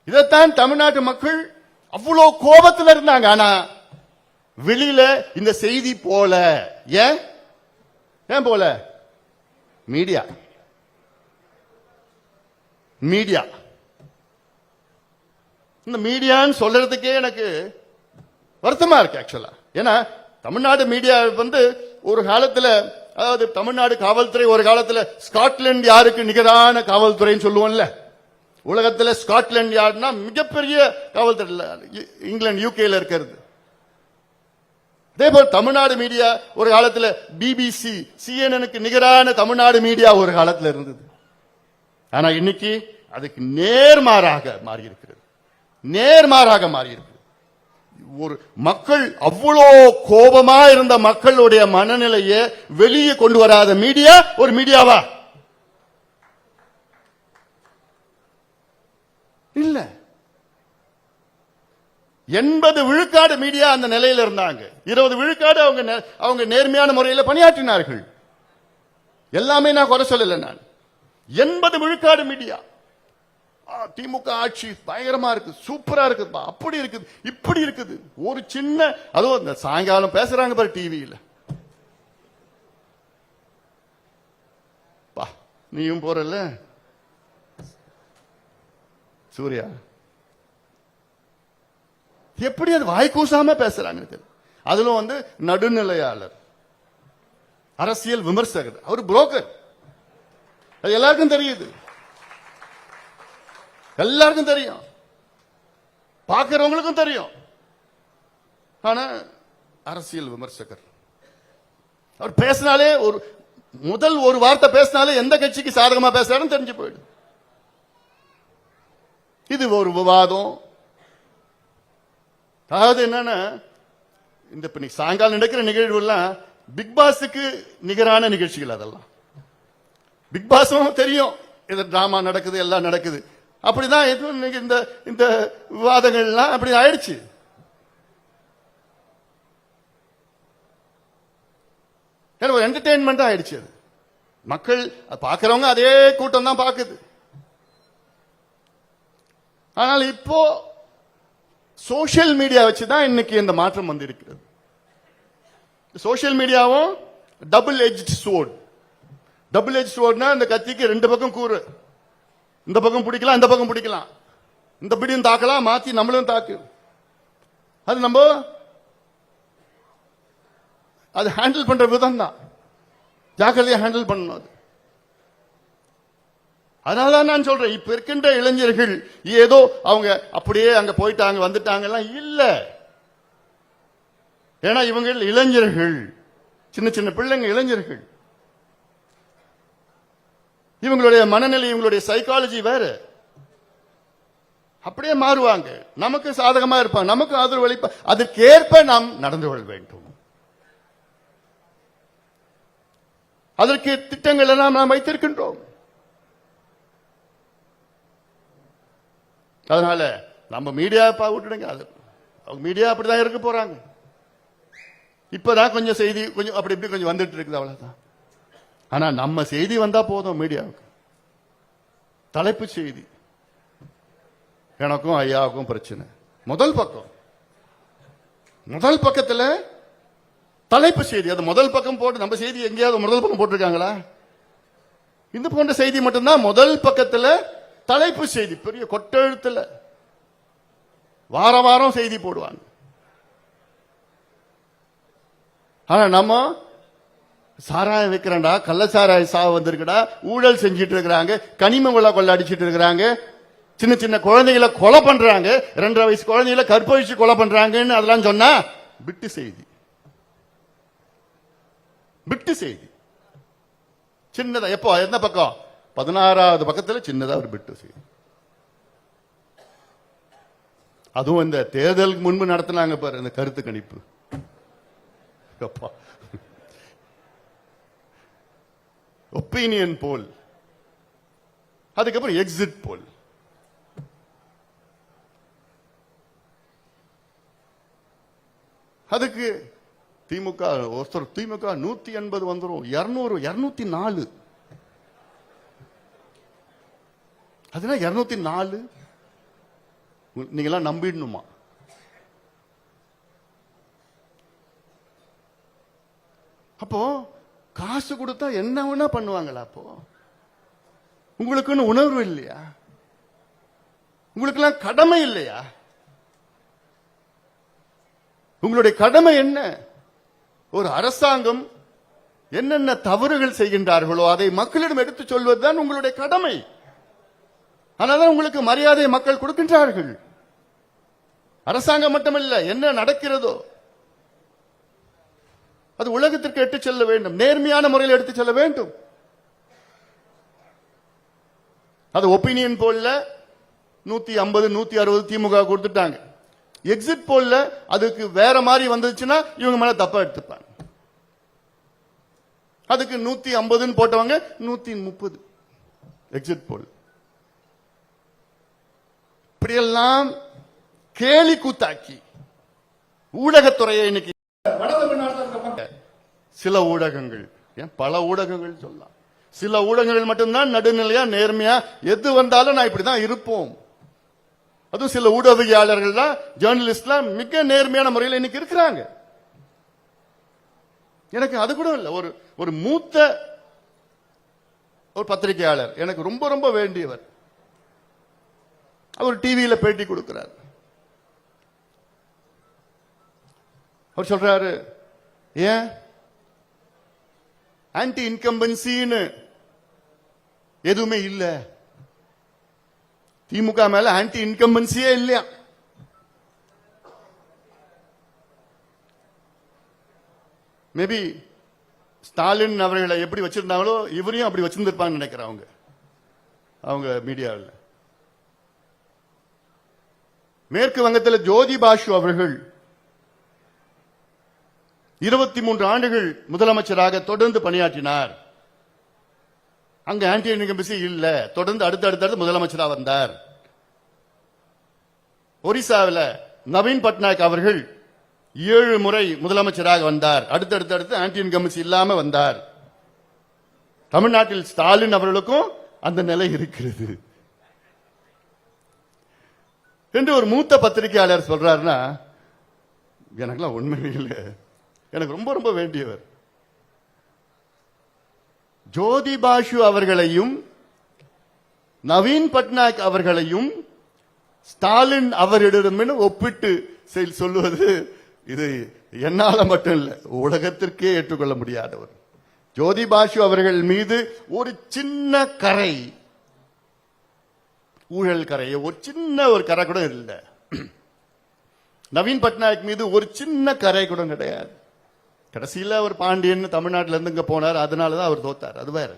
இதைத்தான் தமிழ்நாட்டு மக்கள் அவ்வளவு கோபத்தில் இருந்தாங்க. ஆனா வெளியில இந்த செய்தி போல. ஏன் போல? மீடியா மீடியா இந்த மீடியான்னு சொல்றதுக்கே எனக்கு வருத்தமா இருக்கு ஆக்சுவலா. ஏன்னா தமிழ்நாடு மீடியா ஒரு காலத்துல, அதாவது தமிழ்நாடு காவல்துறை ஒரு காலத்துல ஸ்காட்லாந்து யாருக்கு நிகரான காவல்துறைன்னு சொல்லுவோம்ல. உலகத்துல ஸ்காட்லாந்து யாருன்னா மிகப்பெரிய காவல்துறை, இங்கிலாந்து யூகேல இருக்கிறது. அதே போல தமிழ்நாடு மீடியா ஒரு காலத்துல பிபிசி சிஎன்எனுக்கு நிகரான தமிழ்நாடு மீடியா ஒரு காலத்துல இருந்தது. ஆனா இன்னைக்கு அதுக்கு நேர்மாறாக மாறி இருக்கிறது. ஒரு மக்கள் அவ்வளோ கோபமா இருந்த மக்களுடைய மனநிலையை வெளியே கொண்டு வராத மீடியா ஒரு மீடியாவா? இல்ல. 80 விழுக்காடு மீடியா அந்த நிலையில் இருந்தாங்க. 20 விழுக்காடு அவங்க நேர்மையான முறையில் பணியாற்றினார்கள். எல்லாமே நான் குறை சொல்லல. நான் 80 விழுக்காடு மீடியா. திமுக ஆட்சி பயங்கரமா இருக்கு, சூப்பரா இருக்குது, அப்படி இருக்குது, இப்படி இருக்குது. ஒரு சின்ன அதுவும் இந்த சாயங்காலம் பேசுறாங்க பாரு டிவியில, நீயும் போறல சூர்யா, எப்படி அது வாய் கூசாம பேசுறாங்க. அதிலும் நடுநிலையாளர், அரசியல் விமர்சகர், அவர் புரோக்கர், அது எல்லாருக்கும் தெரியுது, எல்லாருக்கும் தெரியும், பார்க்கிறவங்களுக்கும் தெரியும். ஆனா அரசியல் விமர்சகர் அவர் பேசினாலே முதல் ஒரு வார்த்தை பேசினாலே எந்த கட்சிக்கு சாதகமா பேசுறாருன்னு தெரிஞ்சு போயிடும். இது ஒரு விவாதம். அதாவது என்னன்னா, இந்த சாயங்காலம் நடக்கிற நிகழ்வு எல்லாம் பிக் பாஸுக்கு நிகரான நிகழ்ச்சிகள். அதெல்லாம் பிக் பாஸும் தெரியும், இது டிராமா நடக்குது, எல்லாம் நடக்குது. அப்படிதான் இந்த விவாதங்கள்லாம் அப்படி ஆயிடுச்சு. ஒரு என்டர்டெயின்மெண்ட் ஆயிடுச்சு. அது மக்கள் பார்க்கிறவங்க அதே கூட்டம் தான் பார்க்குது. ஆனால் இப்போ சோசியல் மீடியா வச்சுதான் இன்னைக்கு இந்த மாற்றம் வந்திருக்கிறது. சோசியல் மீடியாவும் double edge sword. Double edge ஸ்வோர்ட்னா இந்த கத்திக்கு ரெண்டு பக்கம் கூறு. இந்த பக்கம் பிடிக்கலாம், இந்த பக்கம் பிடிக்கலாம், இந்த பிடியும் தாக்கலாம், மாத்தி நம்மளும் தாக்கு. அது நம்ம அது ஹேண்டில் பண்ற விதம் தான், ஜாக்கிரதையா ஹேண்டில் பண்ணணும். அதனாலதான் நான் சொல்றேன், இப்ப இருக்கின்ற இளைஞர்கள் ஏதோ அவங்க அப்படியே அங்க போயிட்டாங்க வந்துட்டாங்க எல்லாம் இல்ல. ஏன்னா இவங்க இளைஞர்கள், சின்ன சின்ன பிள்ளைங்க இளைஞர்கள், இவங்களுடைய மனநிலை, இவங்களுடைய சைக்காலஜி வேற. அப்படியே மாறுவாங்க, நமக்கு சாதகமா இருப்பாங்க, நமக்கு ஆதரவு அளிப்ப. அதற்கேற்ப நாம் நடந்து கொள்ள வேண்டும். அதற்கு திட்டங்கள் எல்லாம் நாம் வைத்திருக்கின்றோம். அதனால நம்ம மீடியா விட்டுடுங்க, அது அவங்க மீடியா அப்படிதான் இருக்க போறாங்க. இப்பதான் கொஞ்சம் செய்தி கொஞ்சம் அப்படி இப்படி கொஞ்சம் வந்துட்டு இருக்குது, அவ்வளவுதான். ஆனா நம்ம செய்தி வந்தா போதும். மீடியாவுக்கு தலைப்பு செய்தி, எனக்கும் ஐயாவுக்கும் பிரச்சனை, முதல் பக்கத்துல தலைப்பு செய்தி. அது முதல் பக்கம் போட்டு நம்ம செய்தி எங்கேயாவது முதல் பக்கம் போட்டிருக்காங்களா? இந்த போன்ற செய்தி மட்டும்தான் முதல் பக்கத்துல தலைப்பு செய்தி, பெரிய கொட்டெழுத்துல வார வாரம் செய்தி போடுவாங்க. ஆனா நம்ம சாராயம் வைக்கிறா, கள்ளச்சாராய சாவு வந்திருக்கடா, ஊழல் செஞ்சிட்டு இருக்கிறாங்க, கனிம வள கொள்ள அடிச்சிட்டு இருக்கிறாங்க, சின்ன சின்ன குழந்தைகளை கொலை பண்றாங்க, 2.5 வயசு குழந்தைகளை கற்பழிச்சு கொலை பண்றாங்கன்னு அதெல்லாம் சொன்னா பிட்டு செய்தி. பிட்டு செய்தி சின்னதா. எப்போ எந்த பக்கம்? 16வது பக்கத்துல சின்னதா ஒரு பிட்டு செய்தி. அதுவும் இந்த தேர்தலுக்கு முன்பு நடத்தினாங்க பாரு, இந்த கருத்து கணிப்பு. ஒப்பீனியன் போல், அதுக்கப்புறம் எக்ஸிட் போல். அதுக்கு திமுக 180 வந்துரும், 200 204. அதுனா 204 நீங்களாம் நம்பிடணுமா? அப்போ காசு கொடுத்தா என்ன வேணா பண்ணுவாங்களா? அப்போ உங்களுக்குன்னு உணர்வு இல்லையா? உங்களுக்கெல்லாம் கடமை இல்லையா? உங்களுடைய கடமை என்ன? ஒரு அரசாங்கம் என்னென்ன தவறுகள் செய்கின்றார்களோ அதை மக்களிடம் எடுத்துச் சொல்வதுதான் உங்களுடைய கடமை. ஆனால் உங்களுக்கு மரியாதை மக்கள் கொடுக்கின்றார்கள். அரசாங்கம் மட்டுமல்ல, என்ன நடக்கிறதோ அது உலகத்திற்கு எடுத்துச் செல்ல வேண்டும், நேர்மையான முறையில் எடுத்துச் செல்ல வேண்டும். அது ஒப்பீனியன் போல்ல 150 160 திமுக கொடுத்துட்டாங்க. எக்ஸிட் போல்ல அதுக்கு வேற மாதிரி வந்துச்சுன்னா இவங்க மேல தப்பா எடுத்துப்பாங்க. அதுக்கு 150 போட்டவங்க 130 எக்ஸிட் போல். இப்படியெல்லாம் கேலி கூத்தாக்கி ஊடகத்துறையை இன்னைக்கு சில ஊடகங்கள், பல ஊடகங்கள் சொல்லலாம், சில ஊடகங்கள் மட்டும்தான் நடுநிலையா நேர்மையா எது வந்தாலும் நான் இப்படிதான் இருப்போம். அதுவும் சில ஊடகவியலாளர்கள் தான், ஜேர்னலிஸ்ட்லாம் மிக நேர்மையான முறையில் இன்னைக்கு இருக்கிறாங்க. எனக்கு அது கூட இல்லை. ஒரு மூத்த ஒரு பத்திரிகையாளர் எனக்கு ரொம்ப ரொம்ப வேண்டியவர், அவர் டிவியில பேட்டி கொடுக்கிறார். அவர் சொல்றாரு, ஏன் ஆன்டி இன்கம்பன்சின்னு எதுவுமே இல்ல, திமுக மேல ஆன்டி இன்கம்பன்சியே இல்லையா? மேபி ஸ்டாலின் அவர்களை எப்படி வச்சிருந்தாங்களோ இவரையும் அப்படி வச்சிருந்திருப்பாங்க நினைக்கிறேன் அவங்க மீடியாவில். மேற்கு வங்கத்தில் ஜோதி பாசு அவர்கள் 23 ஆண்டுகள் முதலமைச்சராக தொடர்ந்து பணியாற்றினார். அங்க ஆன்டி இன்கம்பன்சி இல்ல, தொடர்ந்து அடுத்தடுத்து முதலமைச்சராக வந்தார். ஒரிசாவில் நவீன் பட்நாயக் அவர்கள் 7 முறை முதலமைச்சராக வந்தார், அடுத்தடுத்து ஆன்டி இன்கம்பன்சி இல்லாம வந்தார். தமிழ்நாட்டில் ஸ்டாலின் அவர்களுக்கும் அந்த நிலை இருக்கிறது என்று ஒரு மூத்த பத்திரிகையாளர் சொல்றாருன்னா, எனக்குலாம் உண்மையில் எனக்கு ரொம்ப ரொம்ப வேண்டியவர். ஜோதி பாசு அவர்களையும் நவீன் பட்நாயக் அவர்களையும் ஸ்டாலின் அவரிடம் ஒப்பிட்டு சொல்லுவது இது என்னால மட்டும் இல்ல, உலகத்திற்கே ஏற்றுக்கொள்ள முடியாதவர். ஜோதி பாசு அவர்கள் மீது ஒரு சின்ன கரை, ஊழல் கரை, ஒரு சின்ன ஒரு கரை கூட இல்லை. நவீன் பட்நாயக் மீது ஒரு சின்ன கரை கூட கிடையாது. கடைசியில் அவர் பாண்டியன் தமிழ்நாட்டில இருந்து இங்க போனார், அதனாலதான் அவர் தோத்தார், அது வேற.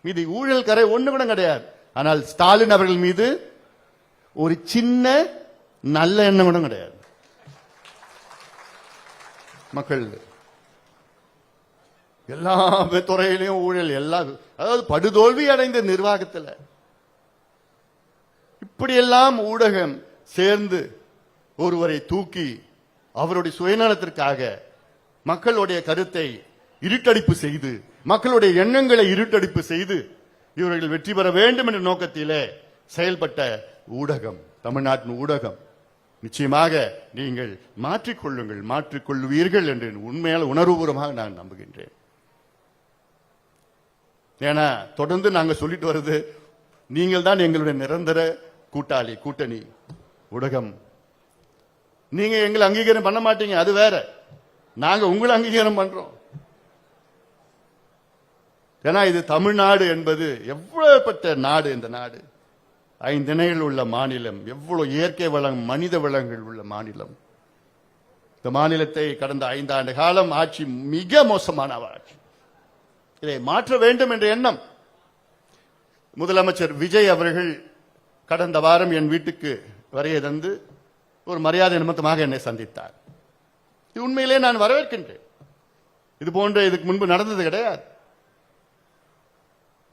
மீது ஊழல் கரை ஒண்ணு கூட கிடையாது. ஆனால் ஸ்டாலின் அவர்கள் மீது ஒரு சின்ன நல்ல எண்ணம் கூட கிடையாது. மக்கள் எல்லா துறையிலையும் ஊழல், எல்லா அதாவது படுதோல்வி அடைந்த நிர்வாகத்தில் இப்படியெல்லாம் ஊடகம் சேர்ந்து ஒருவரை தூக்கி அவருடைய சுயநலத்திற்காக மக்களுடைய கருத்தை இருட்டடிப்பு செய்து, மக்களுடைய எண்ணங்களை இருட்டடிப்பு செய்து இவர்கள் வெற்றி பெற வேண்டும் என்ற நோக்கத்திலே செயல்பட்ட ஊடகம் தமிழ்நாட்டின் ஊடகம். நிச்சயமாக நீங்கள் மாற்றிக்கொள்ளுங்கள், மாற்றிக்கொள்வீர்கள் என்று உண்மையால் உணர்வுபூர்வமாக நான் நம்புகின்றேன். ஏன்னா தொடர்ந்து நாங்க சொல்லிட்டு வருது, நீங்கள் தான் எங்களுடைய நிரந்தர கூட்டாளி, கூட்டணி ஊடகம். நீங்க எங்களை அங்கீகாரம் பண்ண மாட்டீங்க, அது வேற. நாங்க உங்களை அங்கீகாரம் பண்றோம். ஏன்னா இது தமிழ்நாடு என்பது எவ்வளவுப்பட்ட நாடு. இந்த நாடு 5 இணைகள் உள்ள மாநிலம், எவ்வளவு இயற்கை வளம், மனித வளங்கள் உள்ள மாநிலம். இந்த மாநிலத்தை கடந்த 5 ஆண்டு காலம் ஆட்சி மிக மோசமான ஆட்சி. இதை மாற்ற வேண்டும் என்ற எண்ணம். முதலமைச்சர் விஜய் அவர்கள் கடந்த வாரம் என் வீட்டுக்கு வருகை தந்து ஒரு மரியாதை நிமித்தமாக என்னை சந்தித்தார். இது உண்மையிலே நான் வரவேற்கின்றேன். இது போன்ற இதுக்கு முன்பு நடந்தது கிடையாது.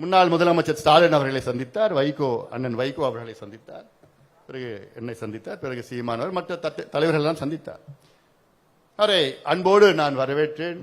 முன்னாள் முதலமைச்சர் ஸ்டாலின் அவர்களை சந்தித்தார், அண்ணன் வைகோ அவர்களை சந்தித்தார், பிறகு என்னை சந்தித்தார், பிறகு சீமானவர், மற்ற தலைவர்கள் எல்லாம் சந்தித்தார். அவரை அன்போடு நான் வரவேற்றேன்.